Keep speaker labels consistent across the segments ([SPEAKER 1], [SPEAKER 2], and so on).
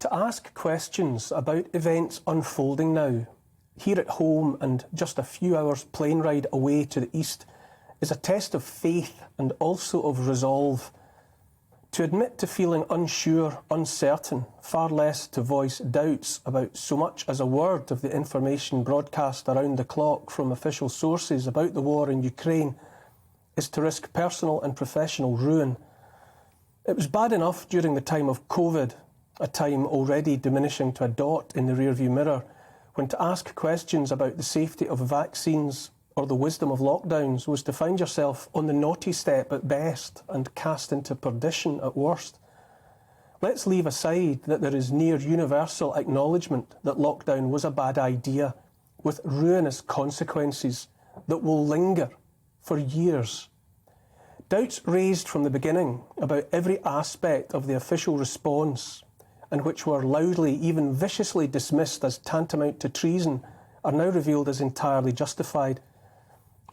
[SPEAKER 1] To ask questions about events unfolding now, here at home and just a few hours plane ride away to the east, is a test of faith and also of resolve. To admit to feeling unsure, uncertain, far less to voice doubts about so much as a word of the information broadcast around the clock from official sources about the war in Ukraine, is to risk personal and professional ruin. It was bad enough during the time of COVID, a time already diminishing to a dot in the rearview mirror, when to ask questions about the safety of vaccines or the wisdom of lockdowns was to find yourself on the naughty step at best and cast into perdition at worst. Let's leave aside that there is near universal acknowledgement that lockdown was a bad idea, with ruinous consequences that will linger for years. Doubts raised from the beginning about every aspect of the official response, and which were loudly, even viciously dismissed as tantamount to treason, are now revealed as entirely justified.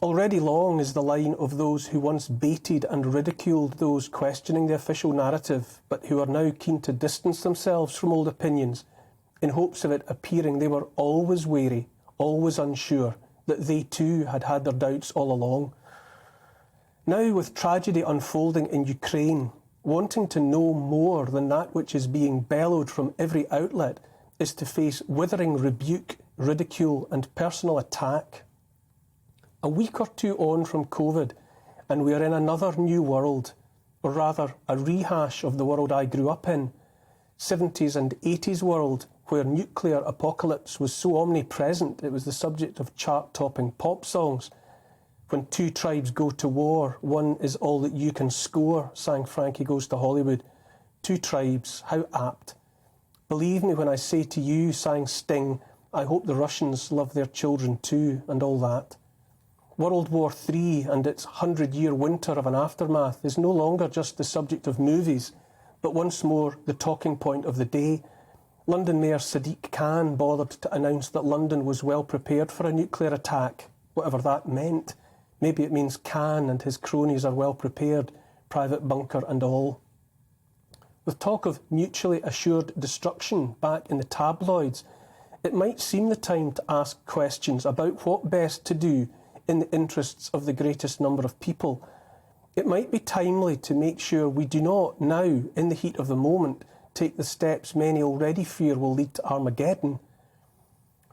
[SPEAKER 1] Already long is the line of those who once baited and ridiculed those questioning the official narrative, but who are now keen to distance themselves from old opinions, in hopes of it appearing they were always wary, always unsure, that they too had had their doubts all along. Now, with tragedy unfolding in Ukraine, wanting to know more than that which is being bellowed from every outlet is to face withering rebuke, ridicule and personal attack. A week or two on from COVID, and we are in another new world, or rather a rehash of the world I grew up in, 70s and 80s world, where nuclear apocalypse was so omnipresent it was the subject of chart-topping pop songs. When two tribes go to war, one is all that you can score, sang Frankie Goes to Hollywood. Two tribes, how apt. Believe me when I say to you, sang Sting, I hope the Russians love their children too, and all that. World War III and its 100-year winter of an aftermath is no longer just the subject of movies, but once more the talking point of the day. London Mayor Sadiq Khan bothered to announce that London was well prepared for a nuclear attack, whatever that meant. Maybe it means Khan and his cronies are well prepared, private bunker and all. With talk of mutually assured destruction back in the tabloids, it might seem the time to ask questions about what best to do in the interests of the greatest number of people. It might be timely to make sure we do not now, in the heat of the moment, take the steps many already fear will lead to Armageddon.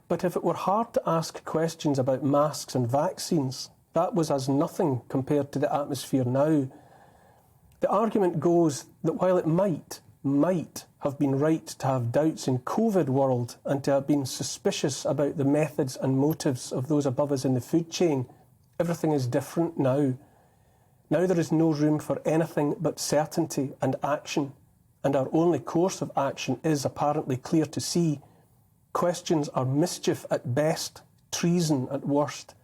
[SPEAKER 1] But if it were hard to ask questions about masks and vaccines, that was as nothing compared to the atmosphere now. The argument goes that while it might have been right to have doubts in COVID world and to have been suspicious about the methods and motives of those above us in the food chain, everything is different now. Now there is no room for anything but certainty and action, and our only course of action is apparently clear to see. Questions are mischief at best, treason at worst.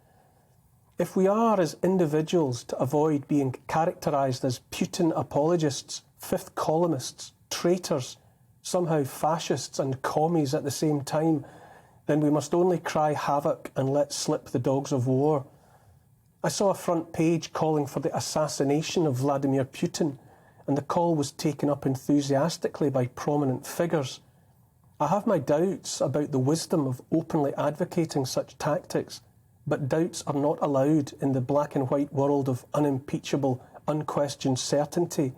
[SPEAKER 1] If we are, as individuals, to avoid being characterised as Putin apologists, fifth columnists, traitors, somehow fascists and commies at the same time, then we must only cry havoc and let slip the dogs of war. I saw a front page calling for the assassination of Vladimir Putin, and the call was taken up enthusiastically by prominent figures. I have my doubts about the wisdom of openly advocating such tactics, but doubts are not allowed in the black and white world of unimpeachable, unquestioned certainty.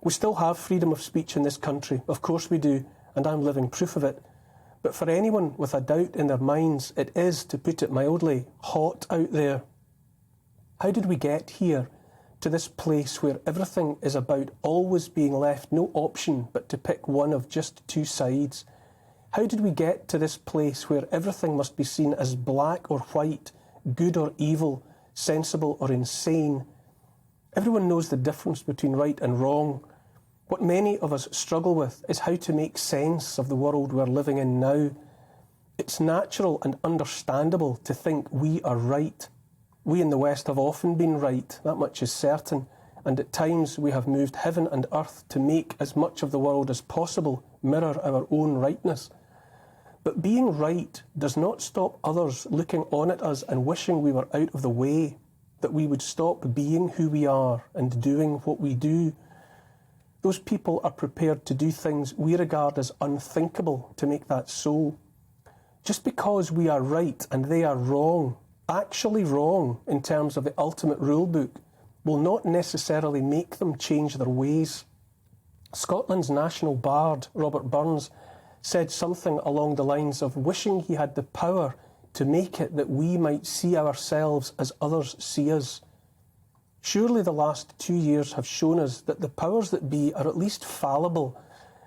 [SPEAKER 1] We still have freedom of speech in this country, of course we do, and I'm living proof of it. But for anyone with a doubt in their minds, it is, to put it mildly, hot out there. How did we get here, to this place where everything is about always being left no option but to pick one of just two sides? How did we get to this place where everything must be seen as black or white, good or evil, sensible or insane? Everyone knows the difference between right and wrong. What many of us struggle with is how to make sense of the world we're living in now. It's natural and understandable to think we are right. We in the West have often been right, that much is certain, and at times we have moved heaven and earth to make as much of the world as possible mirror our own rightness. But being right does not stop others looking on at us and wishing we were out of the way, that we would stop being who we are and doing what we do. Those people are prepared to do things we regard as unthinkable to make that so. Just because we are right and they are wrong, actually wrong in terms of the ultimate rule book, will not necessarily make them change their ways. Scotland's national bard, Robert Burns, said something along the lines of wishing he had the power to make it that we might see ourselves as others see us. Surely the last 2 years have shown us that the powers that be are at least fallible,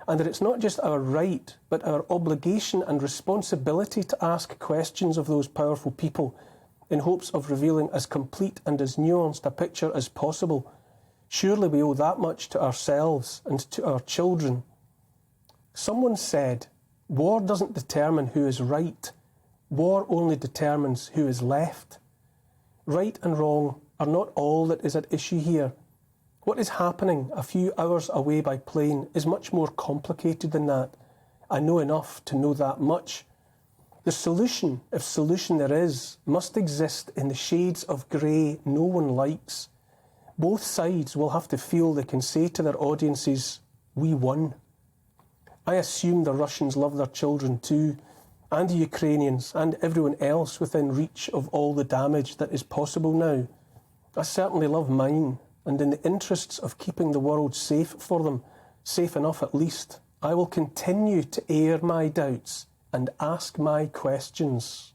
[SPEAKER 1] and that it's not just our right, but our obligation and responsibility to ask questions of those powerful people in hopes of revealing as complete and as nuanced a picture as possible. Surely we owe that much to ourselves and to our children. Someone said, war doesn't determine who is right. War only determines who is left. Right and wrong are not all that is at issue here. What is happening a few hours away by plane is much more complicated than that. I know enough to know that much. The solution, if solution there is, must exist in the shades of grey no one likes. Both sides will have to feel they can say to their audiences, we won. I assume the Russians love their children too, and the Ukrainians and everyone else within reach of all the damage that is possible now. I certainly love mine, and in the interests of keeping the world safe for them, safe enough at least, I will continue to air my doubts and ask my questions.